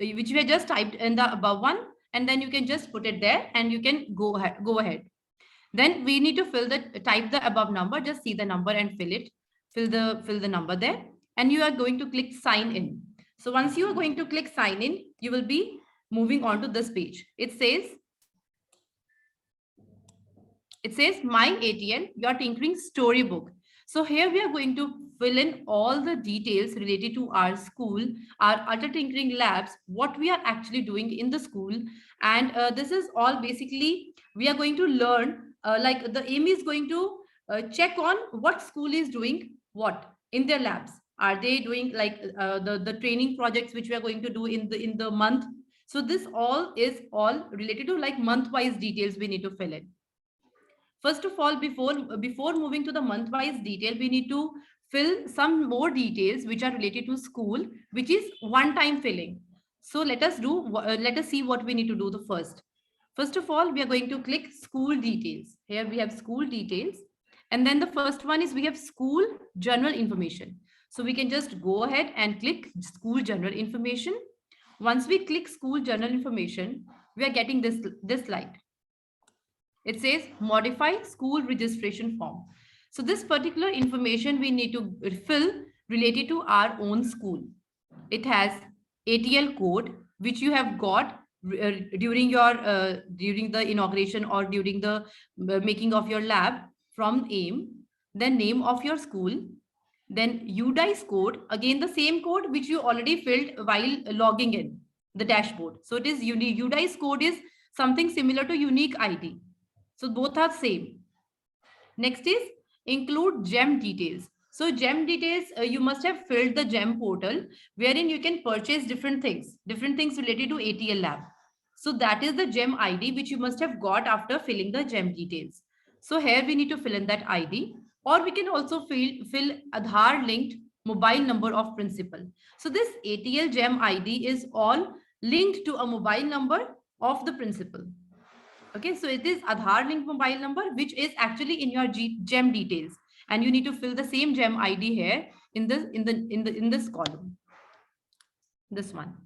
which we have just typed in the above one, and then you can just put it there and you can go ahead. Then we need to type the above number, just see the number and fill the number there, and you are going to click sign in. So once you are going to click sign in, you will be moving on to this page. It says my ATL, your tinkering storybook. So here we are going to fill in all the details related to our school, our Utter Tinkering labs, what we are actually doing in the school. And this is all basically, we are going to learn, like the aim is going to check on what school is doing what in their labs. Are they doing like the training projects which we are going to do in the month? So this all is all related to like month-wise details we need to fill in. First of all, before moving to the month-wise detail, we need to fill some more details which are related to school, which is one-time filling. So let us see what we need to do the first. First of all, we are going to click school details. Here we have school details. And then the first one is we have school general information. So we can just go ahead and click school general information. Once we click school general information, we are getting this slide. It says modify school registration form. So this particular information we need to fill related to our own school. It has ATL code, which you have got during the inauguration or during the making of your lab from AIM, then name of your school, then UDICE code, again the same code which you already filled while logging in the dashboard. So it is UDICE code is something similar to unique ID. So both are same. Next is include GEM details. So GEM details, you must have filled the GEM portal wherein you can purchase different things related to ATL lab. So that is the GEM ID which you must have got after filling the GEM details. So here we need to fill in that ID, or we can also fill Aadhaar linked mobile number of principal. So this ATL GEM ID is all linked to a mobile number of the principal. Okay, so it is Aadhaar linked mobile number, which is actually in your GEM details, and you need to fill the same GEM ID here in this column. This one.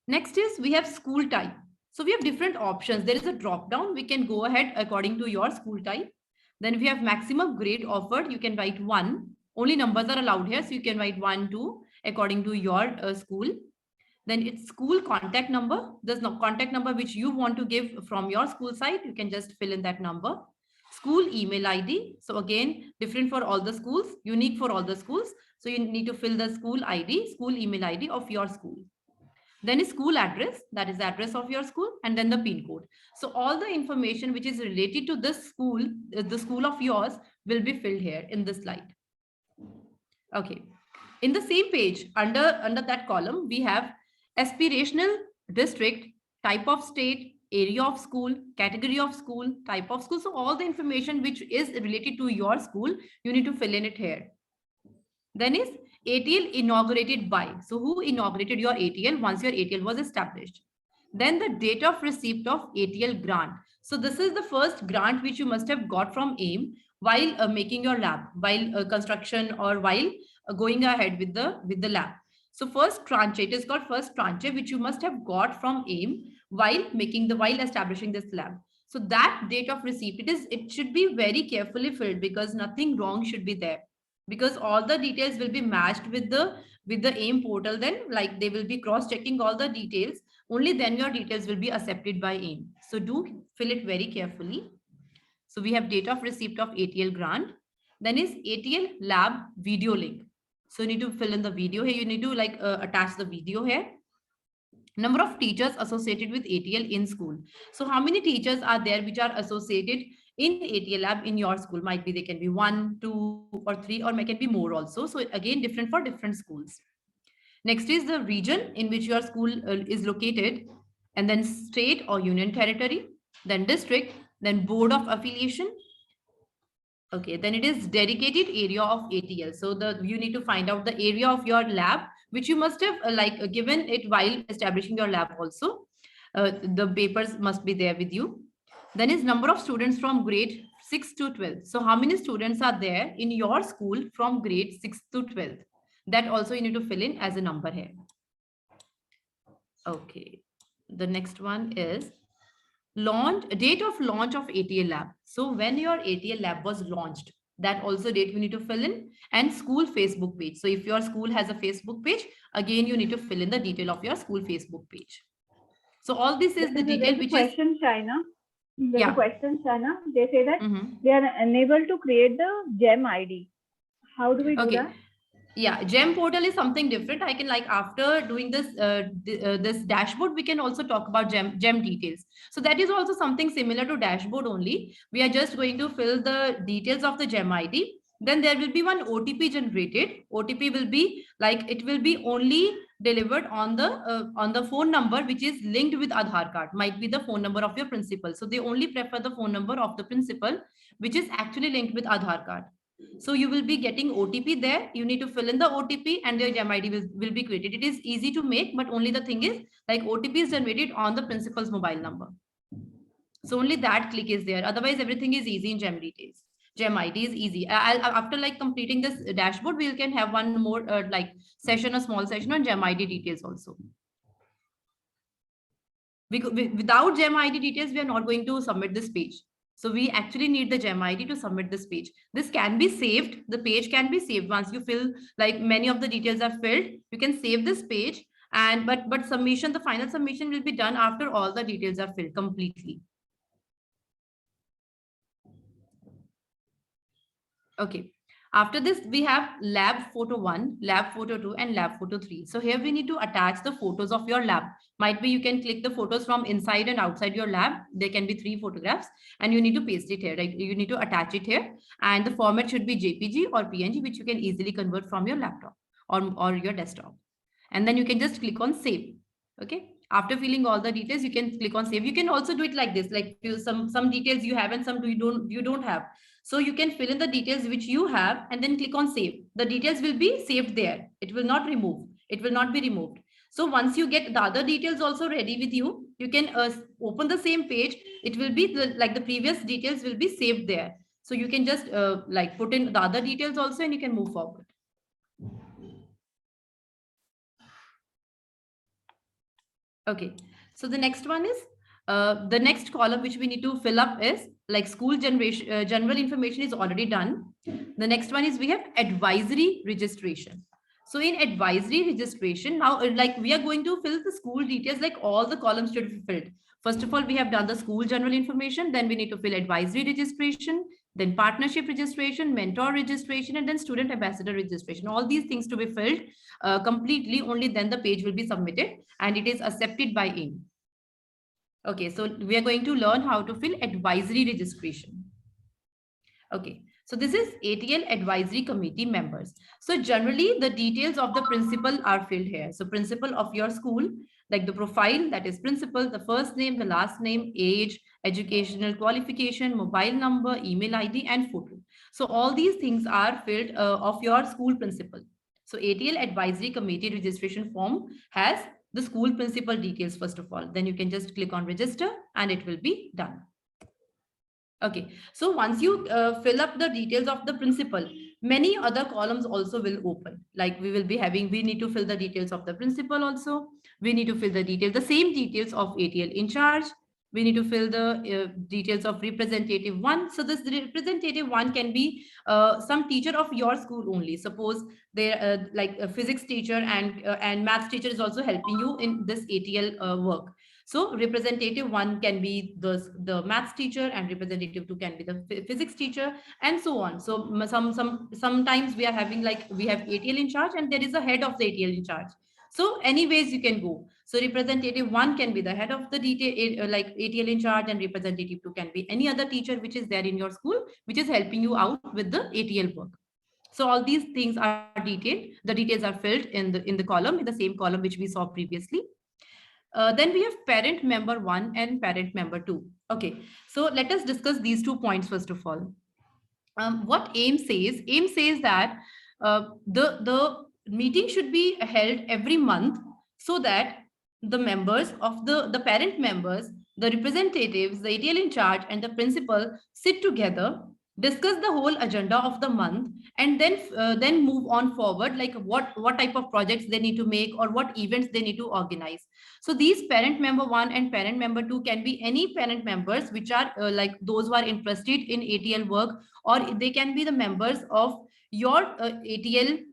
Next is we have school type. So we have different options. There is a drop down. We can go ahead according to your school type. Then we have maximum grade offered. You can write 1. Only numbers are allowed here, so you can write 1, 2 according to your school. Then it's school contact number. There's no contact number which you want to give from your school site. You can just fill in that number. School email ID. So again, different for all the schools, unique for all the schools. So you need to fill the school ID, school email ID of your school. Then is school address, that is the address of your school, and then the PIN code. So all the information which is related to this school, the school of yours, will be filled here in this slide. Okay. In the same page, under that column, we have aspirational district, type of state, area of school, category of school, type of school. So all the information which is related to your school, you need to fill in it here. Then is ATL inaugurated by. So who inaugurated your ATL once your ATL was established? Then the date of receipt of ATL grant. So this is the first grant which you must have got from AIM while making your lab, while construction, or while going ahead with the lab. So first tranche, it is called first tranche, which you must have got from AIM while establishing this lab. So that date of receipt, it should be very carefully filled, because nothing wrong should be there, because all the details will be matched with the AIM portal. Then like they will be cross-checking all the details. Only then your details will be accepted by AIM. So do fill it very carefully. So we have date of receipt of ATL grant. Then is ATL lab video link. So you need to fill in the video here. You need to attach the video here. Number of teachers associated with ATL in school. So how many teachers are there which are associated in ATL lab in your school? Might be they can be 1, 2 or 3, or may can be more also. So again, different for different schools. Next is the region in which your school is located, and then state or union territory, then district, then board of affiliation. Okay, then it is dedicated area of ATL. So you need to find out the area of your lab, which you must have given it while establishing your lab also. The papers must be there with you. Then is number of students from grade 6 to 12. So how many students are there in your school from grade 6 to 12? That also you need to fill in as a number here. Okay. The next one is launch date of launch of ATL lab. So when your ATL lab was launched, that also date you need to fill in, and school Facebook page. So if your school has a Facebook page, again you need to fill in the detail of your school Facebook page. So all this is the detail which is There's a yeah. question, China. They say that Mm-hmm. they are unable to create the GEM ID. How do we do Okay. that? Yeah, gem portal is something different. I can, like, after doing this this dashboard, we can also talk about gem details. So that is also something similar to dashboard only. We are just going to fill the details of the gem ID. Then there will be one OTP generated. OTP will be like, it will be only delivered on the phone number which is linked with Aadhaar card. Might be the phone number of your principal. So they only prefer the phone number of the principal which is actually linked with Aadhaar card. So you will be getting OTP there. You need to fill in the OTP and your GEM ID will be created. It is easy to make, but only the thing is, like, OTP is generated on the principal's mobile number. So only that click is there. Otherwise, everything is easy in GEM details. GEM ID is easy. After, like, completing this dashboard, we can have one more like session, a small session on GEM ID details also. Without GEM ID details, we are not going to submit this page. So we actually need the GEM ID to submit this page. This can be saved. The page can be saved once you fill, like, many of the details are filled. You can save this page, and but submission, the final submission will be done after all the details are filled completely. Okay. After this, we have lab photo 1, lab photo 2, and lab photo 3. So here we need to attach the photos of your lab. Might be you can click the photos from inside and outside your lab. There can be 3 photographs, and you need to paste it here. Like, you need to attach it here, and the format should be JPG or PNG, which you can easily convert from your laptop or your desktop. And then you can just click on save. Okay. After filling all the details, you can click on save. You can also do it like this, like, some details you have and some you don't have. So you can fill in the details which you have and then click on save. The details will be saved there. It will not remove. It will not be removed. So once you get the other details also ready with you, you can open the same page. It will be like the previous details will be saved there. So you can just like put in the other details also, and you can move forward. Okay. So the next one is the next column which we need to fill up is, like, school generation general information is already done. The next one is we have advisory registration. So in advisory registration, now, like, we are going to fill the school details, like all the columns should be filled. First of all, we have done the school general information, then we need to fill advisory registration, then partnership registration, mentor registration, and then student ambassador registration. All these things to be filled completely, only then the page will be submitted and it is accepted by AIM. Okay, so we are going to learn how to fill advisory registration. Okay, so this is ATL advisory committee members. So generally the details of the principal are filled here. So principal of your school, like the profile, that is principal, the first name, the last name, age, educational qualification, mobile number, email ID, and photo. So all these things are filled of your school principal. So ATL advisory committee registration form has the school principal details first of all. Then you can just click on register and it will be done. Okay, so once you fill up the details of the principal, many other columns also will open. Like, we will be having, we need to fill the details of the principal also. We need to fill the details, the same details of ATL in charge. We need to fill the details of representative 1. So this representative 1 can be some teacher of your school only. Suppose they're like a physics teacher and math teacher is also helping you in this ATL work. So representative 1 can be the maths teacher, and representative 2 can be the physics teacher, and so on. So sometimes we are having, like, we have ATL in charge and there is a head of the ATL in charge. So anyways you can go. So representative 1 can be the head of the detail, like ATL in charge, and representative 2 can be any other teacher which is there in your school, which is helping you out with the ATL work. So all these things are detailed. The details are filled in the column, in the same column which we saw previously. Then we have parent member 1 and parent member 2. Okay, so let us discuss these 2 points first of all. What AIM says that the meeting should be held every month, so that the members of the parent members, the representatives, the ATL in charge, and the principal sit together discuss the whole agenda of the month, and then move on forward, like what type of projects they need to make or what events they need to organize. So these parent member 1 and parent member 2 can be any parent members which are like those who are interested in ATL work, or they can be the members of your ATL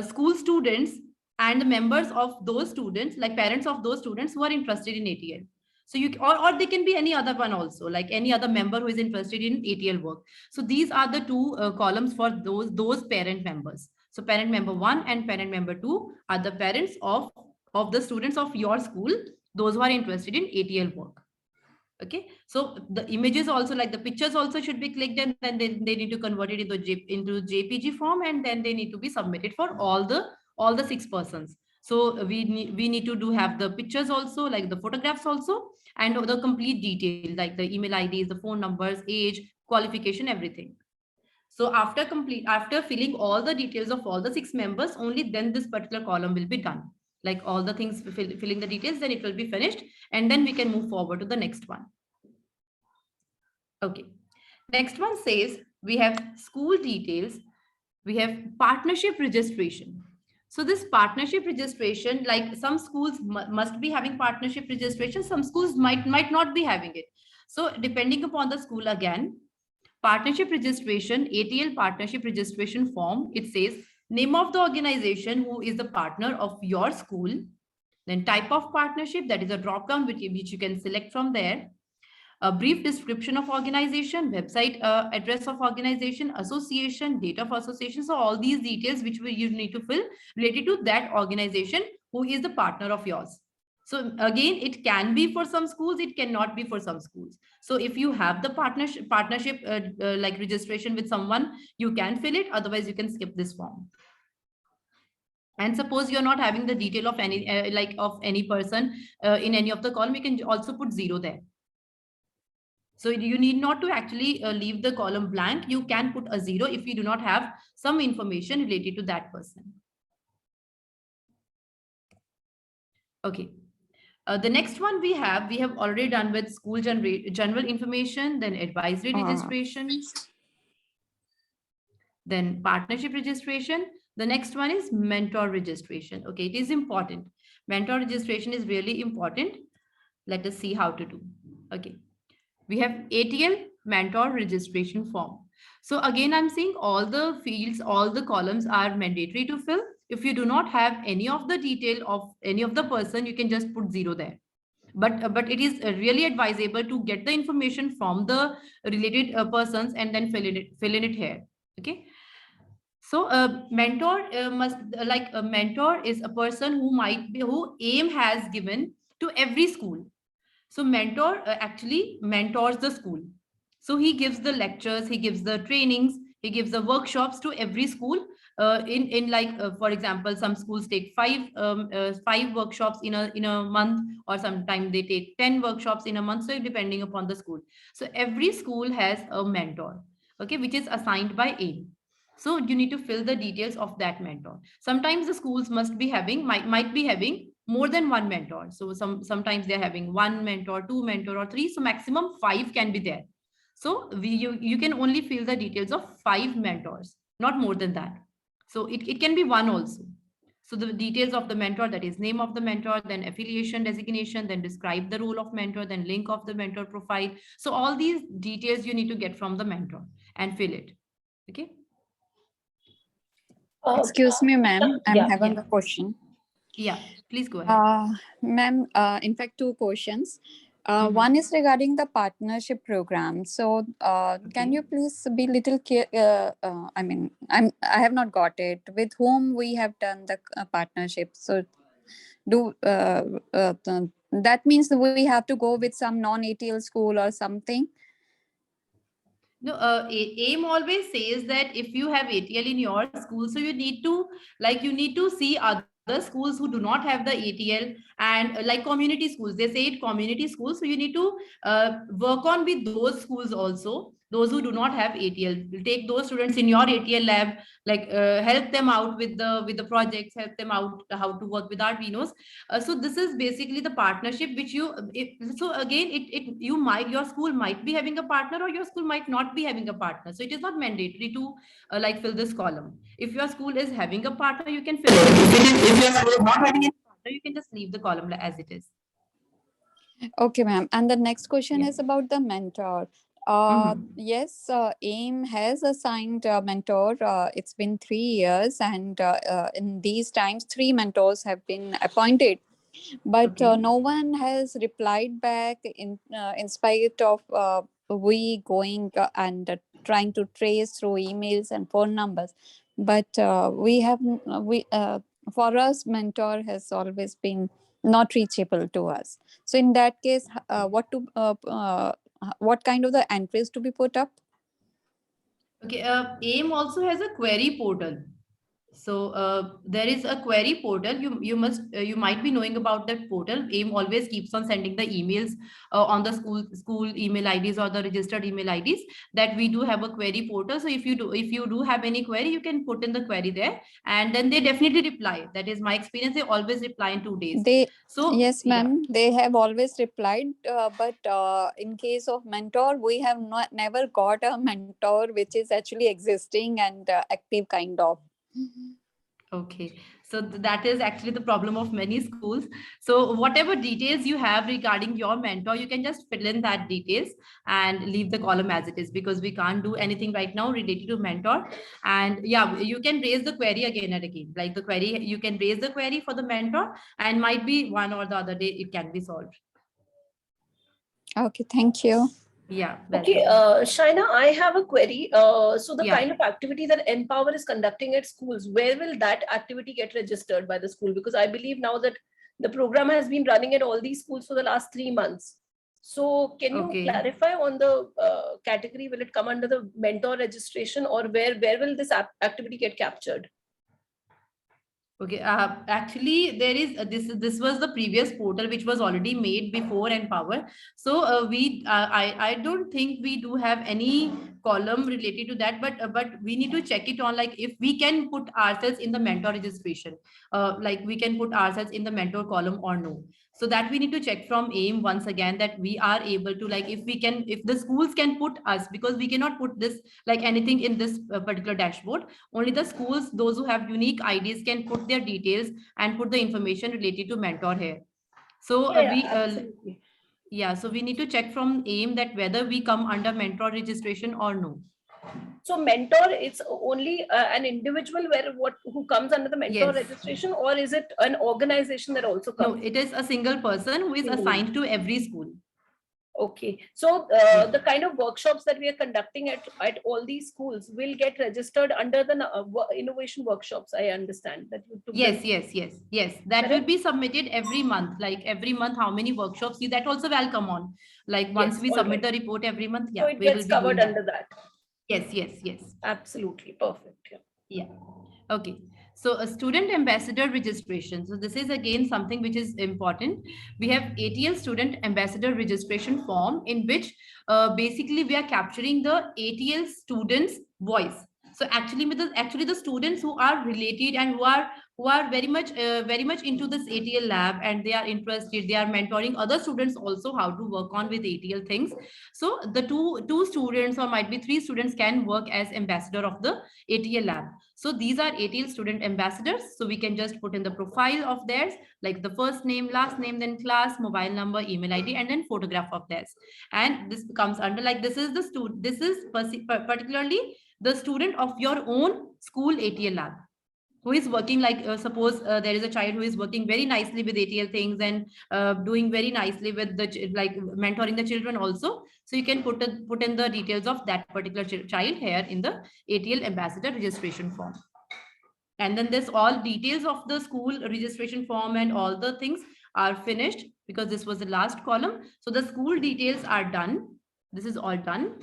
school students, and the members of those students, like parents of those students who are interested in ATL. So or they can be any other one also, like any other member who is interested in ATL work. So these are the two columns for those parent members. So parent member 1 and parent member 2 are the parents of the students of your school, those who are interested in ATL work. Okay, so the images also, like the pictures also should be clicked, and then they need to convert it into JPG form, and then they need to be submitted for all the 6 persons. So we need to do have the pictures also, like the photographs also, and the complete detail, like the email IDs, the phone numbers, age, qualification, everything. So after filling all the details of all the 6 members, only then this particular column will be done. Like all the things filling the details, then it will be finished, and then we can move forward to the next one. Okay. Next one says we have school details, we have partnership registration. So this partnership registration, like some schools must be having partnership registration, some schools might not be having it. So depending upon the school again, partnership registration, ATL partnership registration form, it says name of the organization who is the partner of your school, then type of partnership, that is a drop down which you can select from there, a brief description of organization, website address of organization, association, date of association. So all these details which you need to fill related to that organization who is the partner of yours. So again, it can be for some schools, it cannot be for some schools. So if you have the partnership like registration with someone, you can fill it. Otherwise, you can skip this form. And suppose you're not having the detail of any like of any person in any of the column, you can also put 0 there. So you need not to actually leave the column blank. You can put a 0 if you do not have some information related to that person. Okay. The next one we have already done with school general information, then advisory registration, then partnership registration. The next one is mentor registration. Okay, it is important. Mentor registration is really important. Let us see how to do. Okay. We have ATL mentor registration form. So again, I'm saying all the fields, all the columns are mandatory to fill. If you do not have any of the detail of any of the person, you can just put 0 there. But it is really advisable to get the information from the related persons and then fill in it here. Okay. So a mentor must like a mentor is a person who AIM has given to every school. So mentor actually mentors the school. So he gives the lectures, he gives the trainings, he gives the workshops to every school. In like for example, some schools take five workshops in a month, or sometimes they take 10 workshops in a month. So depending upon the school. So every school has a mentor, okay, which is assigned by AIM. So you need to fill the details of that mentor. Sometimes the schools might be having more than one mentor. So sometimes they're having one mentor, two mentor, or three. So maximum 5 can be there. So you can only fill the details of 5 mentors, not more than that. So it can be one also. So the details of the mentor, that is name of the mentor, then affiliation designation, then describe the role of mentor, then link of the mentor profile. So all these details you need to get from the mentor and fill it. Okay. Excuse me, ma'am. I'm Yeah. having a question. Yeah, please go ahead. Ma'am, in fact, 2 questions. One is regarding the partnership program. So, can you please be little I mean, I have not got it. With whom we have done the partnership? So, that means we have to go with some non-ATL school or something? No, AIM always says that if you have ATL in your school, so you need to see other schools who do not have the ATL, and like community schools. They say it community schools, so you need to work on with those schools also, those who do not have ATL. Will take those students in your ATL lab, like help them out with the projects, help them out how to work with Arduinos. So this is basically the partnership which so again, your school might be having a partner, or your school might not be having a partner. So it is not mandatory to like fill this column. If your school is having a partner, you can fill it. If your school is not having any partner, you can just leave the column as it is. Okay, ma'am. And the next question Yeah. is about the mentor. Mhm. Yes, AIM has assigned a mentor. It's been 3 years, and in these times, three mentors have been appointed. But Okay. no one has replied back in spite of we going and trying to trace through emails and phone numbers. But we have we for us, mentor has always been not reachable to us. So in that case, what kind of the entries to be put up? Okay. AIM also has a query portal. So there is a query portal. You might be knowing about that portal. AIM always keeps on sending the emails on the school email IDs or the registered email IDs, that we do have a query portal. So if you do have any query, you can put in the query there, and then they definitely reply. That is my experience. They always reply in 2 days. They So Yes, yeah. ma'am. They have always replied, but in case of mentor, we have not never got a mentor which is actually existing and active kind of. Okay, so that is actually the problem of many schools. So whatever details you have regarding your mentor, you can just fill in that details and leave the column as it is, because we can't do anything right now related to mentor. And yeah, you can raise the query again and again. Like the query, you can raise the query for the mentor, and might be one or the other day it can be solved. Okay, thank you. Yeah, Okay, welcome. Shaina, I have a query. So the Yeah. kind of activity that Empower is conducting at schools, where will that activity get registered by the school? Because I believe now that the program has been running at all these schools for the last 3 months. So can you Okay. clarify on the category? Will it come under the mentor registration, or where will this activity get captured? Okay. Actually, there is this was the previous portal which was already made before Empower. So I don't think we do have any column related to that, but we need to check it on, like if we can put ourselves in the mentor registration, like we can put ourselves in the mentor column or no. So that we need to check from AIM once again, that we are able to, like if the schools can put us, because we cannot put this like anything in this particular dashboard. Only the schools, those who have unique IDs, can put their details and put the information related to mentor here. So Yeah, absolutely. yeah, so we need to check from AIM that whether we come under mentor registration or no. So mentor, it's only an individual who comes under the mentor Yes. registration, or is it an organization that also No, comes? it is a single person who is Single. assigned to every school. Okay, so Yeah. the kind of workshops that we are conducting at all these schools will get registered under the innovation workshops. I understand that you took Yes, them. yes. That will Correct? be submitted every month. Like every month, how many workshops? See, that also will come on. Like once Yes, we all submit right. the report every month, So yeah, it we will gets be doing covered that. under that. Yes. Absolutely perfect. Yeah. Yeah. Okay. So a student ambassador registration. So this is again something which is important. We have ATL student ambassador registration form, in which basically we are capturing the ATL students' voice. So actually the students who are related and who are very much into this ATL lab, and they are interested. They are mentoring other students also how to work on with ATL things. So the two students, or might be three students, can work as ambassador of the ATL lab. So these are ATL student ambassadors. So we can just put in the profile of theirs, like the first name, last name, then class, mobile number, email ID, and then photograph of theirs. And this comes under, like, this is the student. This is particularly the student of your own school ATL lab, who is working, like suppose there is a child who is working very nicely with ATL things, and doing very nicely with like mentoring the children also. So you can put in the details of that particular child here in the ATL ambassador registration form. And then this all details of the school registration form and all the things are finished, because this was the last column. So the school details are done. This is all done.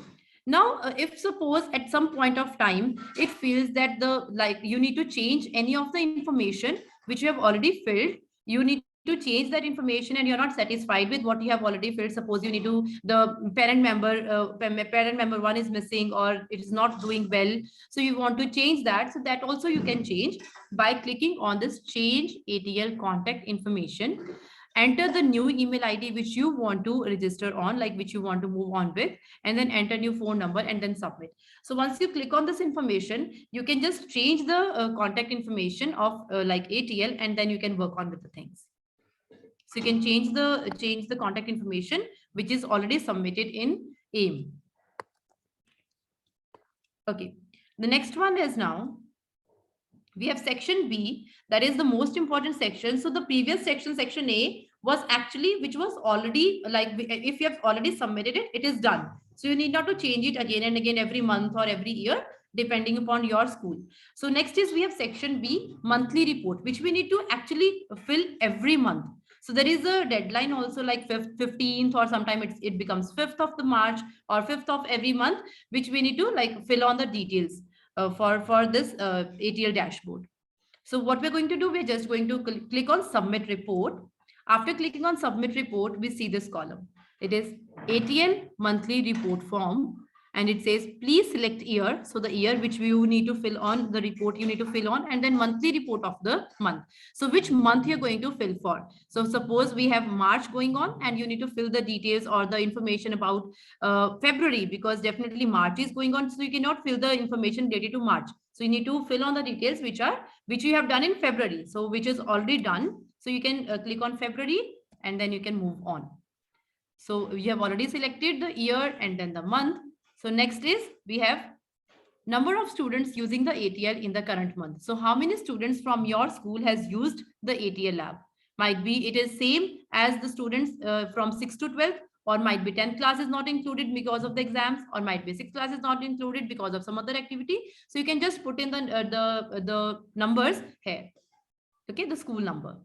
Now if suppose at some point of time it feels that the, like, you need to change any of the information which you have already filled, you need to change that information and you're not satisfied with what you have already filled, suppose you need to, the parent member one is missing or it is not doing well, so you want to change that, so that also you can change by clicking on this change ATL contact information. Enter the new email ID which you want to register on, like which you want to move on with, and then enter new phone number and then submit. So once you click on this information, you can just change the contact information of like ATL, and then you can work on with the things. So you can change the contact information which is already submitted in AIM. Okay, the next one is now we have section B, that is the most important section. So the previous section, section A, was actually which was already like if you have already submitted it, it is done. So you need not to change it again and again every month or every year, depending upon your school. So next is we have section B, monthly report, which we need to actually fill every month. So there is a deadline also, like 15th, or sometime it becomes 5th of the March or 5th of every month, which we need to like fill on the details for this ATL dashboard. So what we're going to do, we're just going to click on submit report. After clicking on submit report, we see this column. It is ATL monthly report form, and it says please select year. So the year which you need to fill on, the report you need to fill on, and then monthly report of the month. So which month you're going to fill for. So suppose we have March going on and you need to fill the details or the information about February, because definitely March is going on, so you cannot fill the information related to March. So you need to fill on the details which you have done in February, so which is already done. So you can click on February and then you can move on. So you have already selected the year and then the month. So next is we have number of students using the ATL in the current month. So how many students from your school has used the ATL lab? Might be it is same as the students from 6 to 12, or might be 10th class is not included because of the exams, or might be 6th class is not included because of some other activity. So you can just put in the numbers here. Okay, the school number,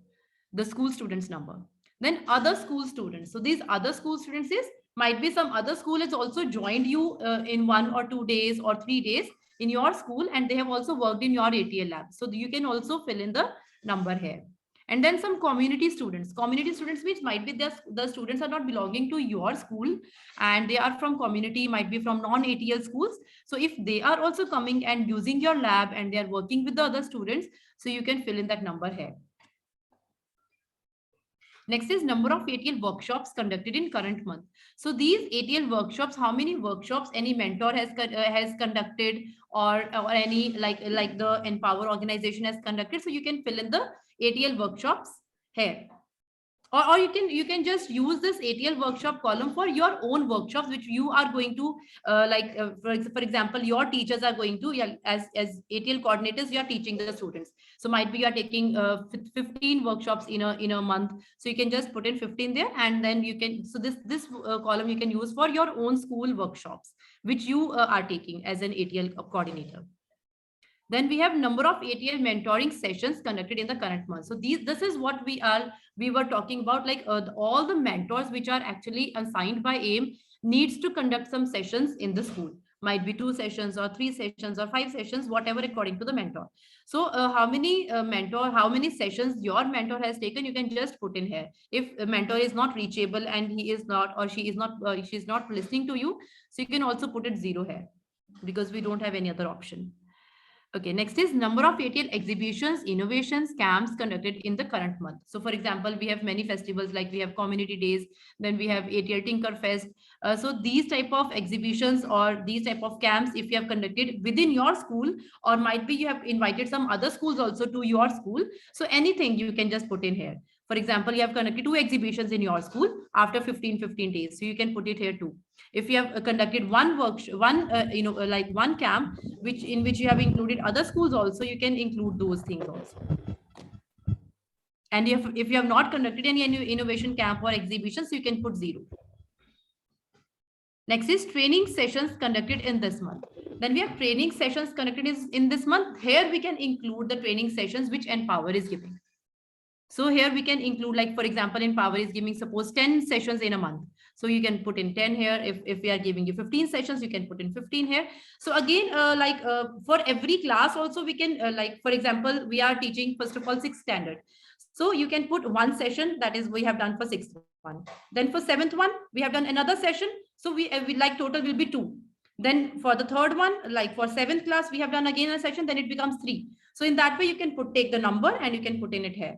the school students number. Then other school students. So these other school students is might be some other school has also joined you in 1 or 2 days or 3 days in your school, and they have also worked in your ATL lab. So you can also fill in the number here. And then some community students. Community students means might be the students are not belonging to your school and they are from community, might be from non-ATL schools. So if they are also coming and using your lab and they are working with the other students, so you can fill in that number here. Next is number of ATL workshops conducted in current month. So these ATL workshops, how many workshops any mentor has conducted, or any like the Empower organization has conducted. So you can fill in the ATL workshops here. Or you can just use this ATL workshop column for your own workshops, which you are going to for example, your teachers are going to, as ATL coordinators, you are teaching the students. So might be you are taking 15 workshops in a month. So you can just put in 15 there, and then you can, so this column you can use for your own school workshops, which you are taking as an ATL coordinator. Then we have number of ATL mentoring sessions conducted in the current month. So this is what we were talking about, like all the mentors which are actually assigned by AIM needs to conduct some sessions in the school. Might be 2 sessions or 3 sessions or 5 sessions, whatever according to the mentor. So how many sessions your mentor has taken, you can just put in here. If a mentor is not reachable and he is not, or she is not, she's not listening to you, so you can also put it 0 here, because we don't have any other option. Okay, next is number of ATL exhibitions, innovations, camps conducted in the current month. So for example, we have many festivals, like we have community days, then we have ATL Tinker Fest. So these type of exhibitions or these type of camps, if you have conducted within your school, or might be you have invited some other schools also to your school. So anything you can just put in here. For example, you have conducted 2 exhibitions in your school after 15 days. So you can put it here too. If you have conducted one workshop, like one camp, in which you have included other schools also, you can include those things also. And if you have not conducted any innovation camp or exhibitions, you can put 0. Next is training sessions conducted in this month. Then we have training sessions conducted in this month. Here we can include the training sessions which Empower is giving. So here we can include, like for example, Empower is giving suppose 10 sessions in a month. So you can put in 10 here. If we are giving you 15 sessions, you can put in 15 here. So again, for every class also we can, like for example, we are teaching first of all 6th standard. So you can put one session, that is we have done for sixth one. Then for seventh one, we have done another session. So we like total will be 2. Then for the third one, like for 7th class, we have done again a session, then it becomes 3. So in that way, you can take the number and you can put in it here.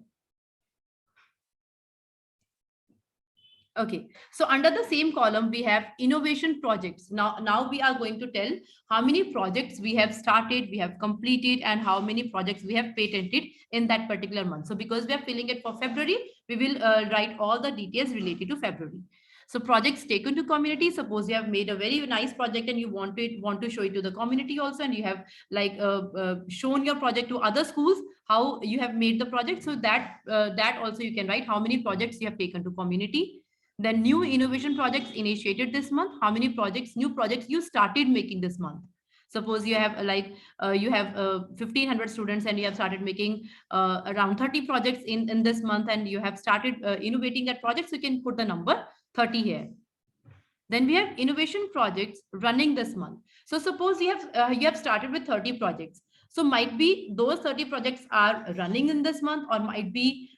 Okay, so under the same column, we have innovation projects. Now we are going to tell how many projects we have started, we have completed, and how many projects we have patented in that particular month. So because we are filling it for February, we will write all the details related to February. So projects taken to community. Suppose you have made a very nice project and you want to show it to the community also, and you have like shown your project to other schools how you have made the project. So that also you can write how many projects you have taken to community. Then new innovation projects initiated this month. How many new projects you started making this month? Suppose you have you have 1500 students and you have started making around 30 projects in this month, and you have started innovating that project. So you can put the number 30 here. Then we have innovation projects running this month. So suppose you have started with 30 projects. So might be those 30 projects are running in this month, or might be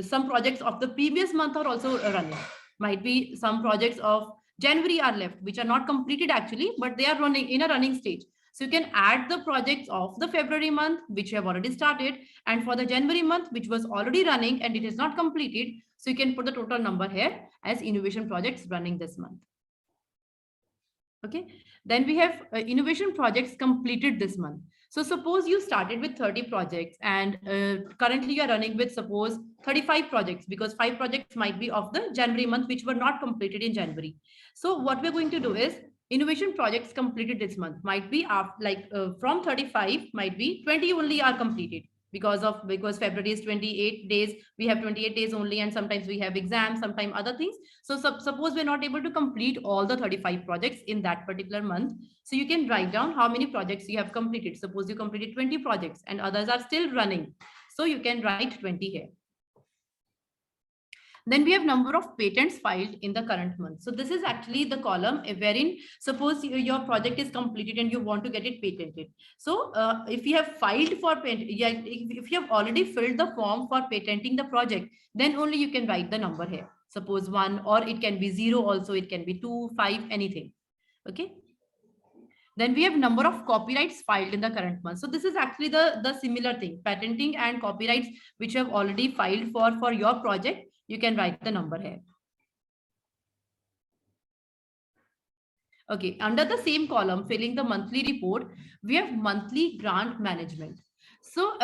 some projects of the previous month are also running. Might be some projects of January are left, which are not completed actually, but they are running in a running stage. So you can add the projects of the February month, which you have already started, and for the January month, which was already running and it is not completed. So you can put the total number here as innovation projects running this month. Okay, then we have innovation projects completed this month. So suppose you started with 30 projects and currently you are running with suppose 35 projects, because 5 projects might be of the January month which were not completed in January. So what we're going to do is innovation projects completed this month might be from 35 might be 20 only are completed, because February is 28 days, we have 28 days only, and sometimes we have exams, sometimes other things. So suppose we're not able to complete all the 35 projects in that particular month. So you can write down how many projects you have completed. Suppose you completed 20 projects and others are still running. So you can write 20 here. Then we have number of patents filed in the current month. So this is actually the column wherein suppose your project is completed and you want to get it patented. So if you have filed for patent, if you have already filled the form for patenting the project, then only you can write the number here. Suppose 1, or it can be 0 also, it can be 2, 5, anything. Okay. Then we have number of copyrights filed in the current month. So this is actually the similar thing, patenting and copyrights which have already filed for your project. You can write the number here. Okay, under the same column, filling the monthly report, we have monthly grant management. So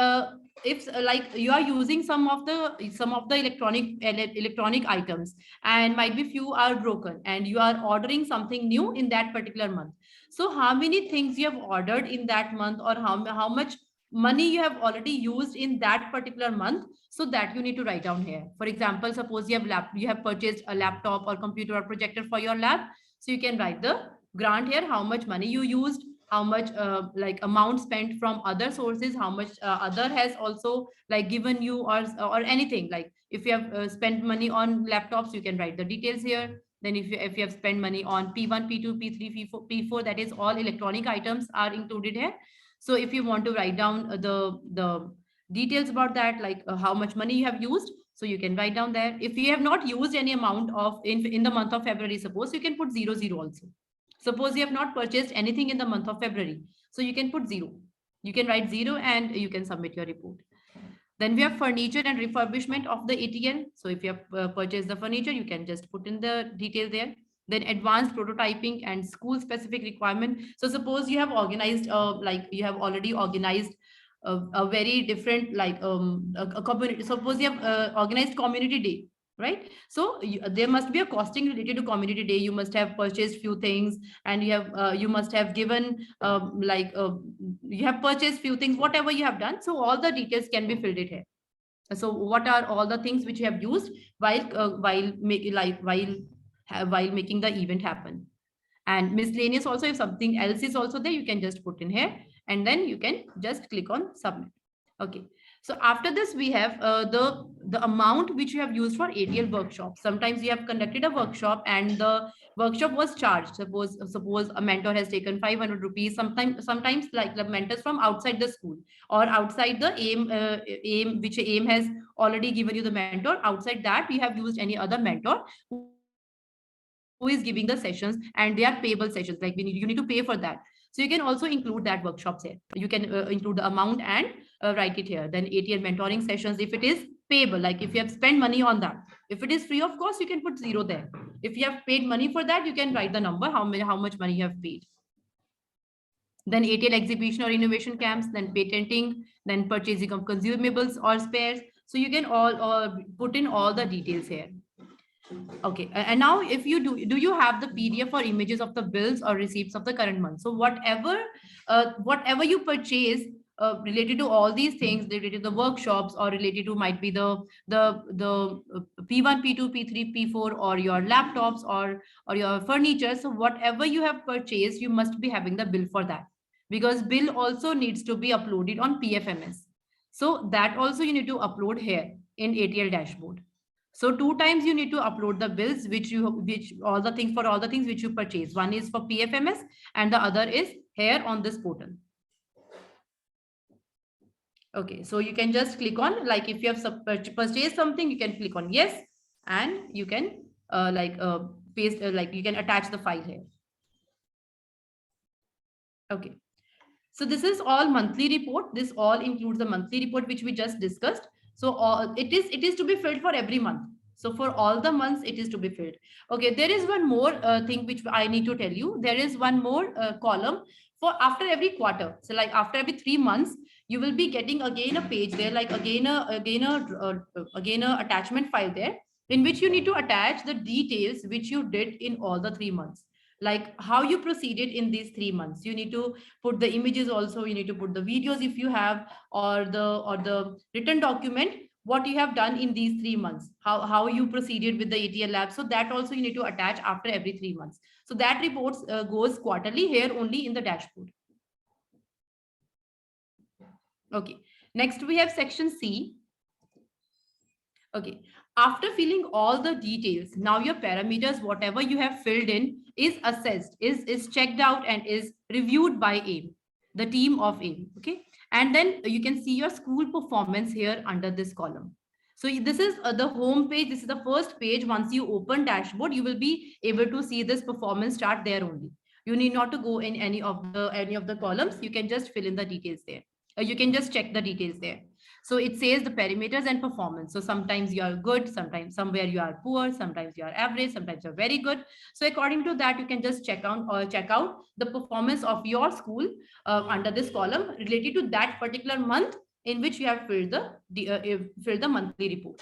if like you are using some of the electronic items, and might be few are broken, and you are ordering something new in that particular month. So how many things you have ordered in that month, or how much money you have already used in that particular month, so that you need to write down here. For example, suppose you have purchased a laptop or computer or projector for your lab. So you can write the grant here, how much money you used, how much like amount spent from other sources, how much other has also like given you, or anything. Like if you have spent money on laptops, you can write the details here. Then if you have spent money on P1, P2, P3, P4, that is all electronic items are included here. So if you want to write down the details about that, like how much money you have used, so you can write down there. If you have not used any amount of in the month of February, suppose, you can put 0, 0 also. Suppose you have not purchased anything in the month of February, so you can put 0. You can write 0 and you can submit your report. Then we have furniture and refurbishment of the ATL. So if you have purchased the furniture, you can just put in the detail there. Then advanced prototyping and school specific requirement. So suppose you have organized, like you have already organized a very different, like a community. Suppose you have organized community day, right? So there must be a costing related to community day. You must have purchased few things, and you must have given you have purchased few things, whatever you have done. So all the details can be filled in here. So what are all the things which you have used while making the event happen? And miscellaneous also, if something else is also there, you can just put in here, and then you can just click on submit. Okay. So after this, we have the amount which you have used for ATL workshop. Sometimes you have conducted a workshop and the workshop was charged. Suppose a mentor has taken 500 rupees. Sometimes like the mentors from outside the school or outside the aim which aim has already given you the mentor. Outside that, we have used any other mentor who is giving the sessions, and they are payable sessions. Like you need to pay for that. So you can also include that workshops here. You can include the amount and write it here. Then ATL mentoring sessions, if it is payable, like if you have spent money on that. If it is free of course, you can put 0 there. If you have paid money for that, you can write the number, how much money you have paid. Then ATL exhibition or innovation camps, then patenting, then purchasing of consumables or spares. So you can all put in all the details here. Okay, and now if you do you have the PDF or images of the bills or receipts of the current month? So whatever you purchase related to all these things, related to the workshops or related to might be the P1, P2, P3, P4 or your laptops or your furniture. So whatever you have purchased, you must be having the bill for that, because bill also needs to be uploaded on PFMS. So that also you need to upload here in ATL dashboard. So 2 times you need to upload the bills which all the things which you purchase. One is for PFMS and the other is here on this portal. Okay, so you can just click on, like if you have purchased something, you can click on yes, and you can paste, like you can attach the file here. Okay. So this is all monthly report. This all includes the monthly report which we just discussed. So it is to be filled for every month. So for all the months, it is to be filled. Okay, there is one more thing which I need to tell you. There is one more column for after every quarter. So like after every 3 months, you will be getting again a page there, like again a attachment file there, in which you need to attach the details which you did in all the 3 months, like how you proceeded in these 3 months. You need to put the images also, you need to put the videos if you have, or the written document, what you have done in these 3 months, how you proceeded with the ATL lab. So that also you need to attach after every 3 months. So that reports goes quarterly here only in the dashboard. Okay, next we have section C. Okay, after filling all the details, now your parameters, whatever you have filled in, is assessed, is checked out and is reviewed by AIM, the team of AIM. Okay, and then you can see your school performance here under this column. So this is the home page. This is the first page. Once you open dashboard, you will be able to see this performance chart there only. You need not to go in any of the columns. You can just fill in the details there. You can just check the details there. So it says the parameters and performance. So sometimes you are good, sometimes somewhere you are poor, sometimes you are average, sometimes you're very good. So according to that, you can just check out the performance of your school under this column related to that particular month in which you have filled the monthly report.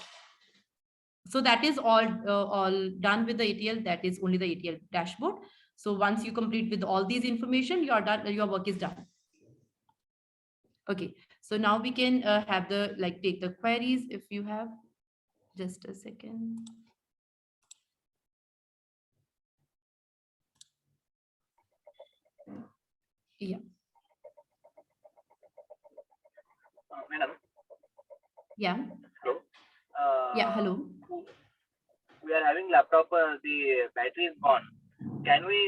So that is all done with the ATL. That is only the ATL dashboard. So once you complete with all these information, you are done. Your work is done. Okay, so now we can have take the queries if you have. Just a second. Yeah. Madam. Yeah. Hello. Yeah. Hello. We are having laptop. The battery is gone. Can we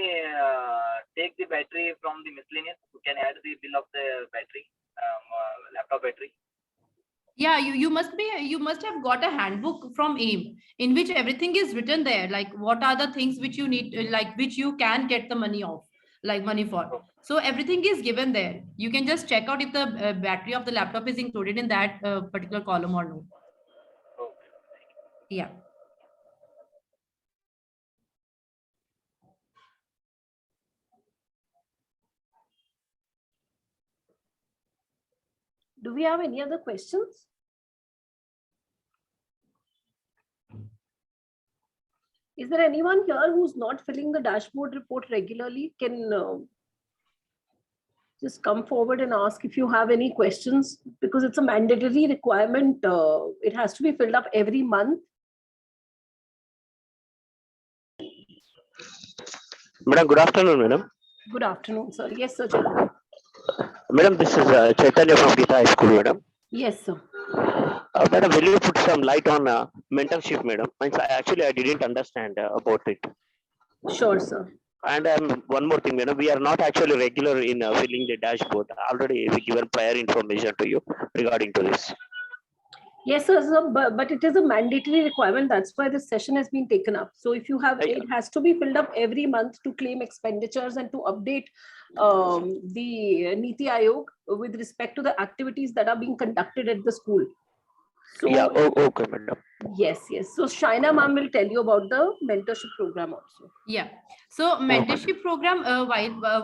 take the battery from the miscellaneous? We can add the bill of the battery, laptop battery. Yeah, you must have got a handbook from AIM in which everything is written there. Like what are the things which you need, like which you can get the money of, like money for. Okay. So everything is given there. You can just check out if the battery of the laptop is included in that particular column or no. Okay. Yeah. Do we have any other questions? Is there anyone here who's not filling the dashboard report regularly? Can just come forward and ask if you have any questions, because it's a mandatory requirement. It has to be filled up every month. Madam, good afternoon, madam. Good afternoon, sir. Yes, sir. Madam, this is Chaitanya from Gita High School, madam. Yes, sir. Madam, will you put some light on mentorship, madam? Means I didn't understand about it. Sure, sir. And one more thing, madam, we are not actually regular in filling the dashboard. Already we given prior information to you regarding to this. Yes, sir, but it is a mandatory requirement. That's why this session has been taken up. So if you have, it has to be filled up every month to claim expenditures and to update the Niti Aayog with respect to the activities that are being conducted at the school. So, Yeah, okay, madam. Yes. So Shaina ma'am will tell you about the mentorship program also. Yeah. So mentorship program,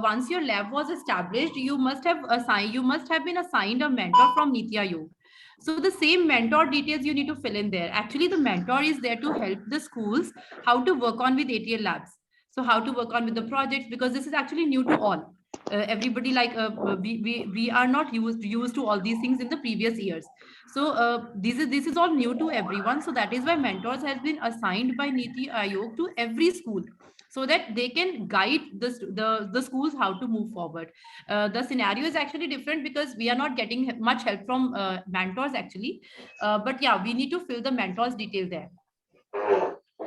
once your lab was established, you must have been assigned a mentor from Niti Aayog. So the same mentor details you need to fill in there. Actually, the mentor is there to help the schools how to work on with ATL labs. So how to work on with the projects, because this is actually new to all. Everybody, like we are not used to all these things in the previous years. So this is all new to everyone. So that is why mentors has been assigned by Niti Aayog to every school, so that they can guide the schools how to move forward. The scenario is actually different because we are not getting much help from mentors actually. But yeah, we need to fill the mentors detail there.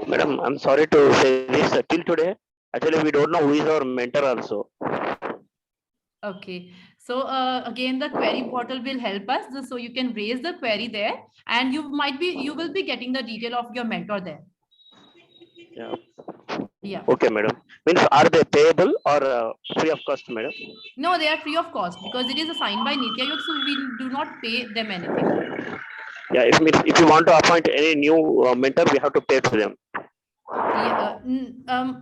Madam, I'm sorry to say this till today. Actually, we don't know who is our mentor also. Okay, so again, the query portal will help us. So you can raise the query there, and you will be getting the detail of your mentor there. Yeah. Yeah. Okay, madam. Means are they payable or free of cost, madam? No, they are free of cost because it is assigned by Niti Aayog, so we do not pay them anything. Yeah, if you want to appoint any new mentor, we have to pay to them. Yeah,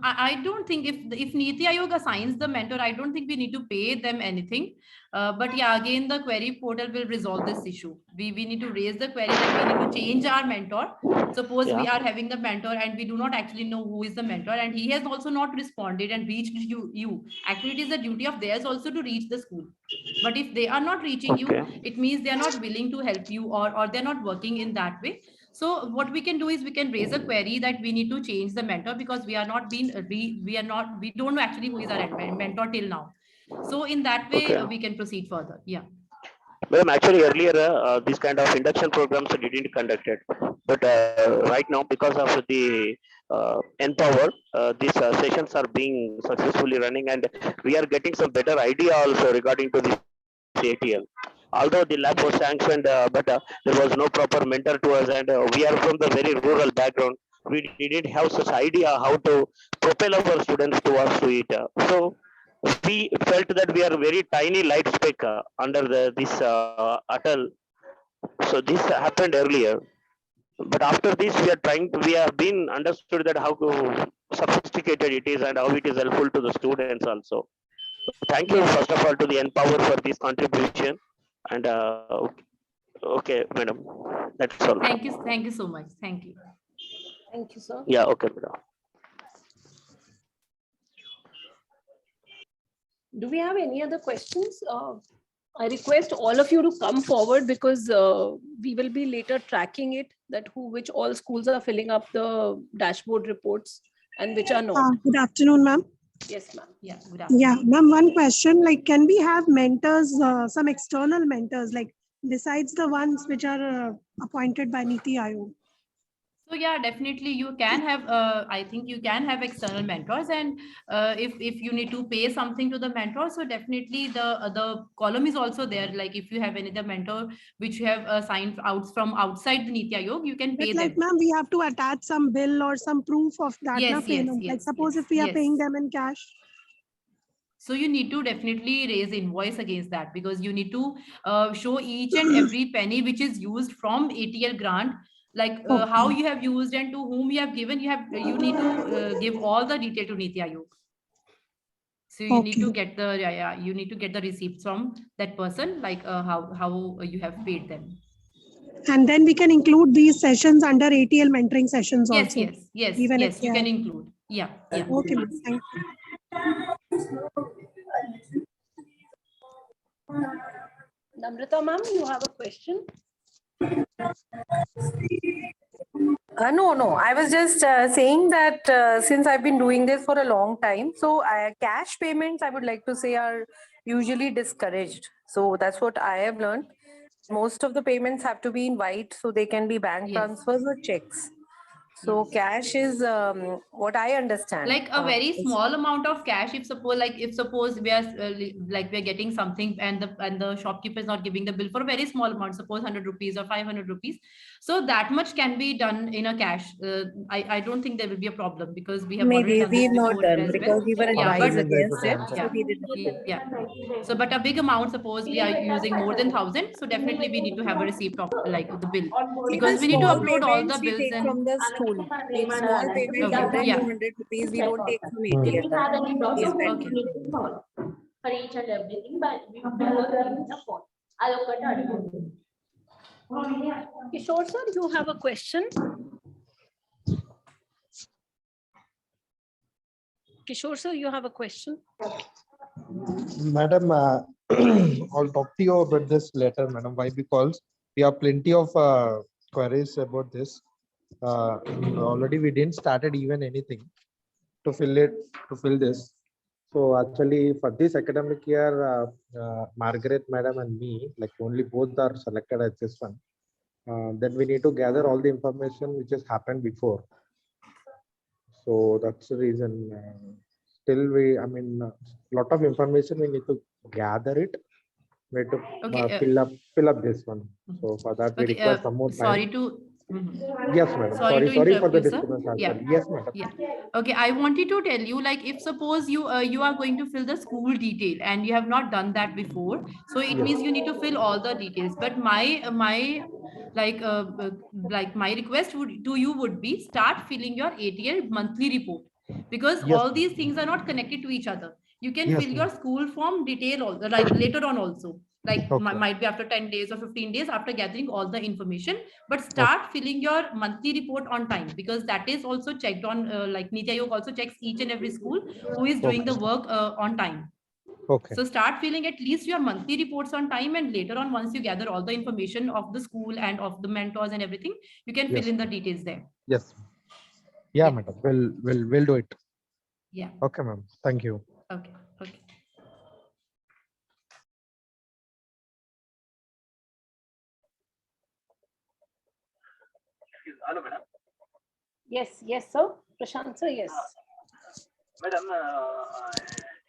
I don't think if Niti Aayog assigns the mentor, I don't think we need to pay them anything. But yeah, again, the query portal will resolve this issue. We need to raise the query that we need to change our mentor. Suppose we are having the mentor and we do not actually know who is the mentor, and he has also not responded and reached you. Actually, it is the duty of theirs also to reach the school. But if they are not reaching you, it means they are not willing to help you, or they're not working in that way. So what we can do is we can raise a query that we need to change the mentor, because we are not being we don't know actually who is our mentor till now. So in that way, we can proceed further. Yeah. Madam, actually earlier this kind of induction programs didn't conducted, but right now because of the Empower, these sessions are being successfully running, and we are getting some better idea also regarding to this ATL. Although the lab was sanctioned, but there was no proper mentor to us, and we are from the very rural background. We didn't have such idea how to propel our students towards to it. So we felt that we are very tiny light speck under this ATL. So this happened earlier, but after this we have been understood that how sophisticated it is and how it is helpful to the students also. So thank you first of all to the Empower for this contribution. And okay, madam, that's all. Thank you so much. Thank you. Thank you, sir. Yeah, okay, madam. Do we have any other questions? I request all of you to come forward, because we will be later tracking it, that which all schools are filling up the dashboard reports and which are not. Good afternoon, ma'am. Yes, ma'am. Yeah, good afternoon. Yeah, ma'am, one question, like, can we have mentors, some external mentors, like besides the ones which are appointed by Niti Aayog? So yeah, definitely you can have. I think you can have external mentors, and if you need to pay something to the mentor, so definitely the column is also there. Like if you have any other mentor which you have signed out from outside the Niti Aayog, you can pay But like, them. ma'am, we have to attach some bill or some proof of that payment. Like suppose if we are paying them in cash. So you need to definitely raise invoice against that, because you need to show each and every penny which is used from ATL grant, like how you have used and to whom you have given. You need to give all the detail to Niti Aayog. So you need to get the you need to get the receipts from that person, like how you have paid them. And then we can include these sessions under ATL mentoring sessions also. Yes, even yes, if you can include. Yeah. Okay, thank you. Namrata ma'am, you have a question? No. I was just saying that since I've been doing this for a long time, so cash payments, I would like to say, are usually discouraged. So that's what I have learned. most of the payments have to be in white, so they can be bank Yes. transfers or checks. So Yes. cash is what I understand. Like a very small amount of cash. If suppose we are like we are getting something and the shopkeeper is not giving the bill for a very small amount, suppose 100 rupees or 500 rupees, so that much can be done in a cash. I don't think there will be a problem because we have already Maybe done this we've not before done as well. because we were Yeah, advised but against it, yeah, so we did not do. yeah. So, but a big amount, suppose we are using more than 1,000, so definitely we need to have a receipt of like the bill, See, because the we need to small upload all the payments we bills take and from the school. Like small payment, okay, 100, yeah, 200 rupees, we don't take from ATL. These bank okay. transfers. for each and everything, but we will in the phone. Kishore sir, you have a question? Kishore sir, you have a question? Madam, I'll talk to you about this later, madam. Why? Because we have plenty of queries about this. Already we didn't started even anything to fill this. So actually for this academic year, Margaret madam and me, like only both are selected as this one. Then we need to gather all the information which has happened before. So that's the reason. Still, I mean, lot of information we need to gather it. We need to Okay, fill up this one. So for that we okay, require some more sorry time. to Yes, madam. sorry to Sorry for interrupt the you, sir. disturbance as Yeah. well. Yes, madam. Yeah. Okay. I wanted to tell you, like, if suppose you are going to fill the school detail and you have not done that before, so it means you need to fill all the details. But like my request to you would be start filling your ATL monthly report, because Yes, all these things are not connected to each other. You can yes, fill your school form detail also, like later on also, like okay. might be after 10 days or 15 days after gathering all the information, but start filling your monthly report on time, because that is also checked on like Niti Aayog also checks each and every school who is doing the work on time. Okay. So start filling at least your monthly reports on time, and later on, once you gather all the information of the school and of the mentors and everything, you can fill Yes. in the details there. Yes. Yeah, Yeah. madam. We'll do it. Yeah. Okay, ma'am. Thank you. Okay. Okay. Hello, madam. Yes, yes, sir. Prashant sir, yes. Madam,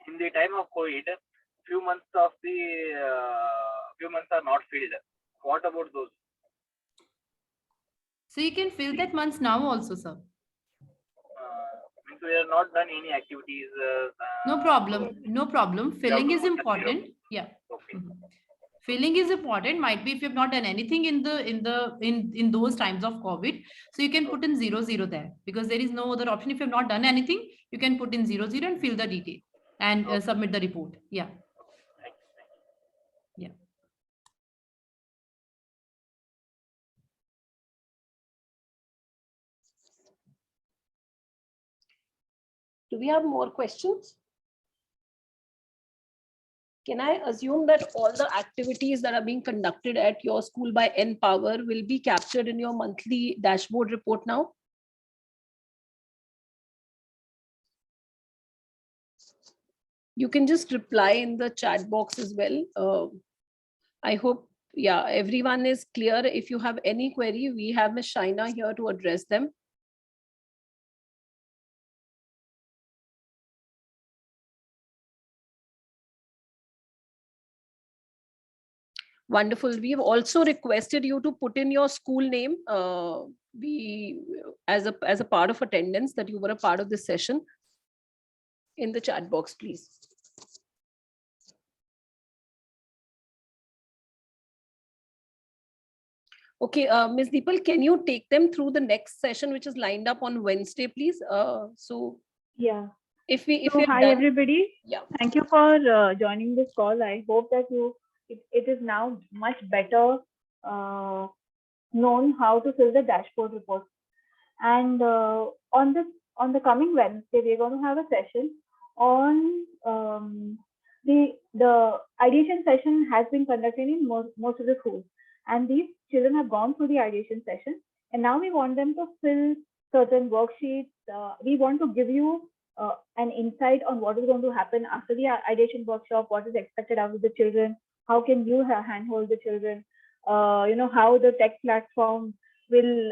in the time of COVID, few months are not filled. What about those? So you can fill that months now also, sir. Means we have not done any activities. No problem. No problem. Filling is important. Yeah. Okay. Filling is important. Might be if you have not done anything in those times of COVID, so you can put in 00 there, because there is no other option. If you have not done anything, you can put in 00 and fill the detail and submit the report. Yeah. Yeah. Do we have more questions? Can I assume that all the activities that are being conducted at your school by N-Power will be captured in your monthly dashboard report now? You can just reply in the chat box as well. I hope, yeah, everyone is clear. If you have any query, we have Ms. Shaina here to address them. Wonderful. We have also requested you to put in your school name. We, as a part of attendance, that you were a part of this session. In the chat box, please. Okay, Ms. Deepal, can you take them through the next session, which is lined up on Wednesday, please? Yeah. If we Hi done, everybody. yeah. Thank you for joining this call. I hope that it is now much better known how to fill the dashboard report. And on the coming Wednesday, we're going to have a session on the ideation session has been conducted in most of the schools, and these children have gone through the ideation session, and now we want them to fill certain worksheets. We want to give you an insight on what is going to happen after the ideation workshop, what is expected out of the children, how can you handhold the children, how the tech platform will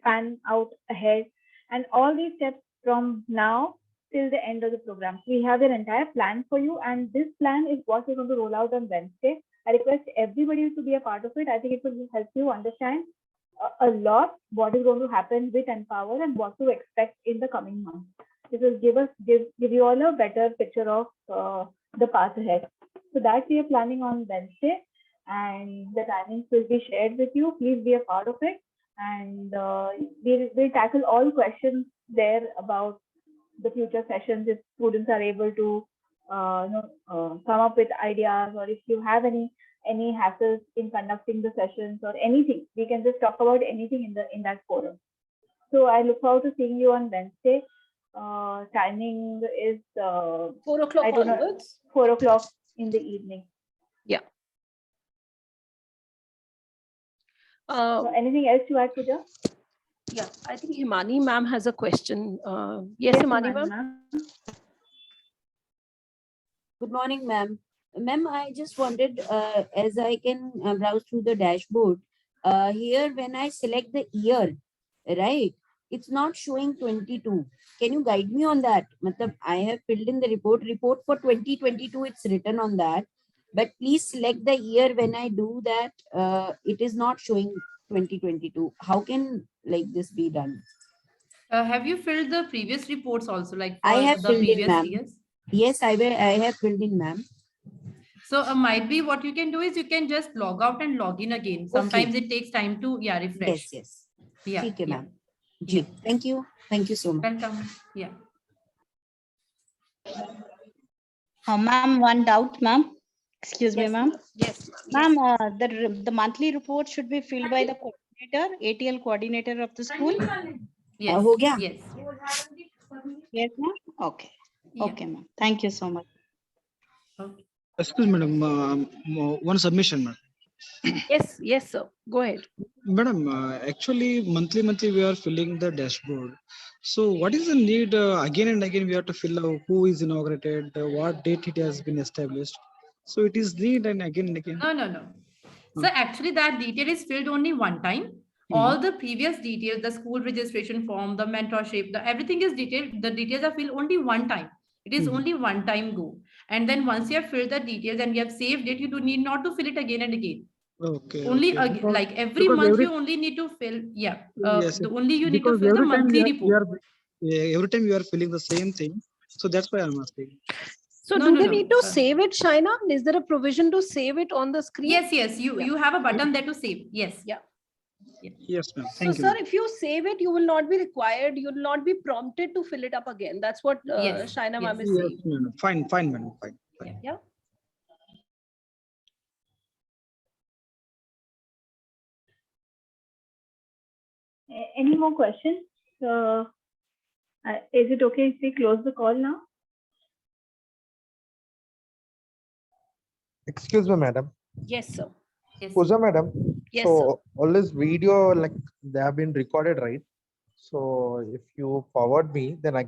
pan out ahead, and all these steps from now till the end of the program. We have an entire plan for you, and this plan is what we're going to roll out on Wednesday. I request everybody to be a part of it. I think it will help you understand a lot what is going to happen with Empower and what to expect in the coming months. This will give you all a better picture of the path ahead. So that we are planning on Wednesday, and the timings will be shared with you. Please be a part of it, and we'll tackle all questions there about the future sessions if students are able to come up with ideas, or if you have any hassles in conducting the sessions or anything, we can just talk about anything in that forum. So I look forward to seeing you on Wednesday. Timing is 4 o'clock I don't know, onwards. 4 o'clock in the evening. Yeah. So anything else to add, Pooja? Yeah, I think Himani ma'am has a question. Yes, Himani ma'am. Good morning, ma'am. Ma'am, I just wanted, as I can browse through the dashboard, here when I select the year, right, it's not showing 22. Can you guide me on that? Matlab, I have filled in the report for 2022, it's written on that. But please select the year. When I do that, it is not showing 2022. How can like this be done? Have you filled the previous reports also, like for I have the filled in, previous ma'am. years? Yes, I have filled in, ma'am. So might be what you can do is you can just log out and log in again. Sometimes it takes time to refresh. Yes. Yeah. ठीक है, ma'am. Yeah. Thank you. Thank you so much. Welcome. Yeah. Ma'am, one doubt, ma'am. Excuse me, Yes, ma'am. Yes, Ma'am, the monthly report should be filled by the coordinator, ATL coordinator of the school. Yes. हो गया? Yes. Yes, ma'am. Okay. Yeah. Okay, ma'am. Thank you so much. Okay. Excuse me, madam, one submission, madam. Yes, sir. Go ahead. Madam, actually, monthly we are filling the dashboard. So what is the need again and again we have to fill out who is inaugurated, what date it has been established. So it is need and again and again. No. So actually that detail is filled only one time. All the previous details, the school registration form, the mentorship, everything is detailed. The details are filled only one time. It is only one time go. And then once you have filled the details and you have saved it, you do need not to fill it again and again. Okay. Only okay. Because, like every month you only need to fill. Yeah. Yes. Only you need to Because fill the every time monthly we report. every time you are filling the same thing. So that's why I'm asking. So do they need to save it, Shaina? Is there a provision to save it on the screen? Yes. You have a button there to save. Yes. Yeah. Yes, ma'am. So, Thank you. sir, if you save it, you will not be required. You will not be prompted to fill it up again. That's what Shaina ma'am is saying. Yes, ma'am. Fine, madam. Fine. Yeah. Any more questions? Is it okay if we close the call now? Excuse me, madam. Yes, sir. Yes. Pooja, madam. Yes, So all this video, like they have been recorded, right? So if you forward me, then I